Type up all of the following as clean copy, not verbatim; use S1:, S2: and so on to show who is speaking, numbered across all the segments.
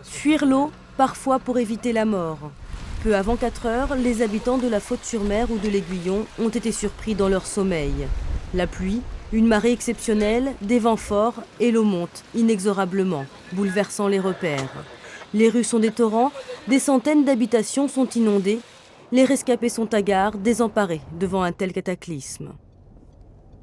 S1: Fuir l'eau, parfois pour éviter la mort. Peu avant 4 heures, les habitants de la Faute-sur-Mer ou de l'Aiguillon ont été surpris dans leur sommeil. La pluie, une marée exceptionnelle, des vents forts et l'eau monte inexorablement, bouleversant les repères. Les rues sont des torrents, des centaines d'habitations sont inondées. Les rescapés sont hagards, désemparés devant un tel cataclysme.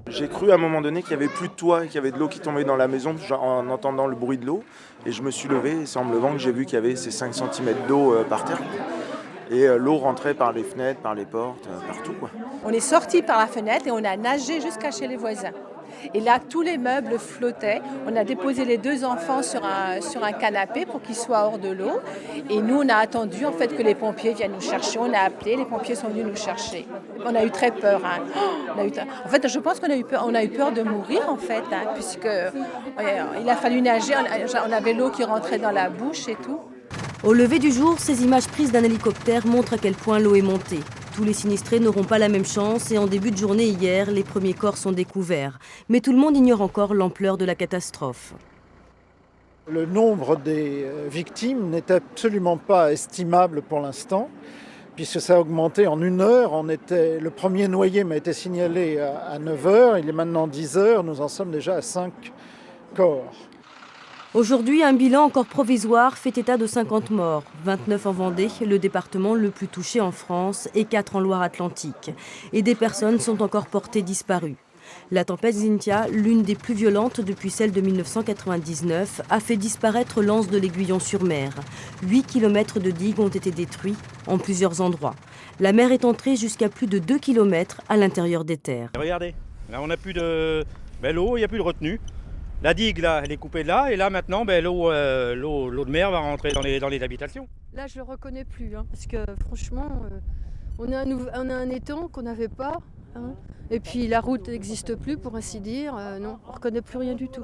S2: J'ai cru à un moment donné qu'il n'y avait plus de toit, qu'il y avait de l'eau qui tombait dans la maison en entendant le bruit de l'eau. Et je me suis levé et c'est en me levant que j'ai vu qu'il y avait ces 5 cm d'eau par terre. Et l'eau rentrait par les fenêtres, par les portes, partout, quoi.
S3: On est sorti par la fenêtre et on a nagé jusqu'à chez les voisins. Et là, tous les meubles flottaient. On a déposé les 2 enfants sur un canapé pour qu'ils soient hors de l'eau. Et nous, on a attendu en fait que les pompiers viennent nous chercher. On a appelé, les pompiers sont venus nous chercher. On a eu très peur. En fait, je pense qu'on a eu peur de mourir en fait, puisque il a fallu nager. On avait l'eau qui rentrait dans la bouche et tout.
S1: Au lever du jour, ces images prises d'un hélicoptère montrent à quel point l'eau est montée. Tous les sinistrés n'auront pas la même chance et en début de journée hier, les premiers corps sont découverts. Mais tout le monde ignore encore l'ampleur de la catastrophe.
S4: Le nombre des victimes n'est absolument pas estimable pour l'instant, puisque ça a augmenté en 1 heure. Le premier noyé m'a été signalé à 9 heures, il est maintenant 10 heures, nous en sommes déjà à 5 corps.
S1: Aujourd'hui, un bilan encore provisoire fait état de 50 morts, 29 en Vendée, le département le plus touché en France, et 4 en Loire-Atlantique. Et des personnes sont encore portées disparues. La tempête Xynthia, l'une des plus violentes depuis celle de 1999, a fait disparaître l'anse de l'Aiguillon-sur-Mer. 8 km de digues ont été détruits en plusieurs endroits. La mer est entrée jusqu'à plus de 2 km à l'intérieur des terres.
S5: Regardez, là on n'a plus de l'eau, il n'y a plus de retenue. La digue, là, elle est coupée de là, et là, maintenant, l'eau de mer va rentrer dans les habitations.
S6: Là, je ne le reconnais plus, parce que franchement, on a un étang qu'on n'avait pas, et puis la route n'existe plus, pour ainsi dire. Non, on ne reconnaît plus rien du tout.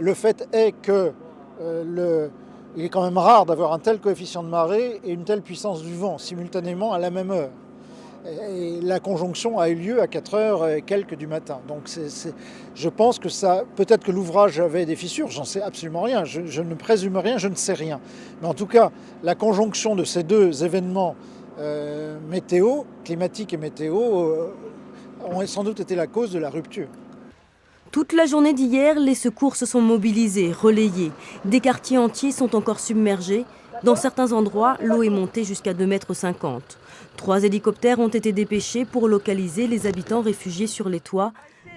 S4: Le fait est que il est quand même rare d'avoir un tel coefficient de marée et une telle puissance du vent simultanément à la même heure. Et la conjonction a eu lieu à 4 heures et quelques du matin. Donc je pense que peut-être que l'ouvrage avait des fissures, j'en sais absolument rien, je ne présume rien, je ne sais rien. Mais en tout cas, la conjonction de ces 2 événements climatiques et météo, ont sans doute été la cause de la rupture.
S1: Toute la journée d'hier, les secours se sont mobilisés, relayés. Des quartiers entiers sont encore submergés. Dans certains endroits, l'eau est montée jusqu'à 2,50 m. 3 hélicoptères ont été dépêchés pour localiser les habitants réfugiés sur les toits.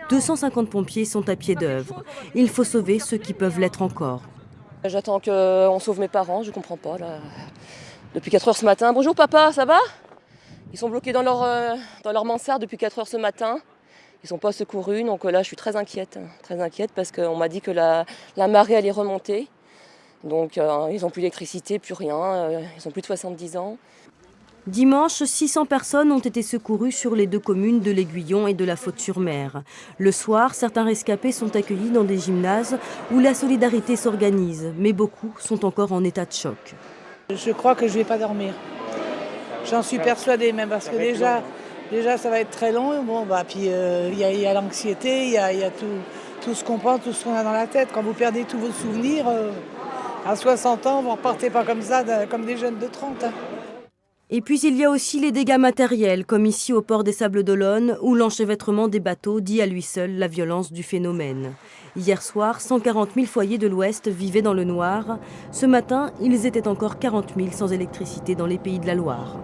S1: 250 pompiers sont à pied d'œuvre. Il faut sauver ceux qui peuvent l'être encore.
S7: J'attends qu'on sauve mes parents, je ne comprends pas. Là. Depuis 4 heures ce matin. Bonjour papa, ça va? Ils sont bloqués dans leur mansarde depuis 4 heures ce matin. Ils ne sont pas secourus, donc là je suis très inquiète parce qu'on m'a dit que la marée allait remonter. Donc ils n'ont plus d'électricité, plus rien, ils ont plus de 70 ans.
S1: Dimanche, 600 personnes ont été secourues sur les 2 communes de l'Aiguillon et de la Faute-sur-Mer. Le soir, certains rescapés sont accueillis dans des gymnases où la solidarité s'organise, mais beaucoup sont encore en état de choc.
S8: Je crois que je ne vais pas dormir. J'en suis persuadée même parce que déjà ça va être très long. Puis il y a l'anxiété, il y a tout ce qu'on pense, tout ce qu'on a dans la tête. Quand vous perdez tous vos souvenirs, à 60 ans, vous ne repartez pas comme ça, comme des jeunes de 30.
S1: Et puis il y a aussi les dégâts matériels, comme ici au port des Sables-d'Olonne, où l'enchevêtrement des bateaux dit à lui seul la violence du phénomène. Hier soir, 140 000 foyers de l'Ouest vivaient dans le noir. Ce matin, ils étaient encore 40 000 sans électricité dans les Pays de la Loire.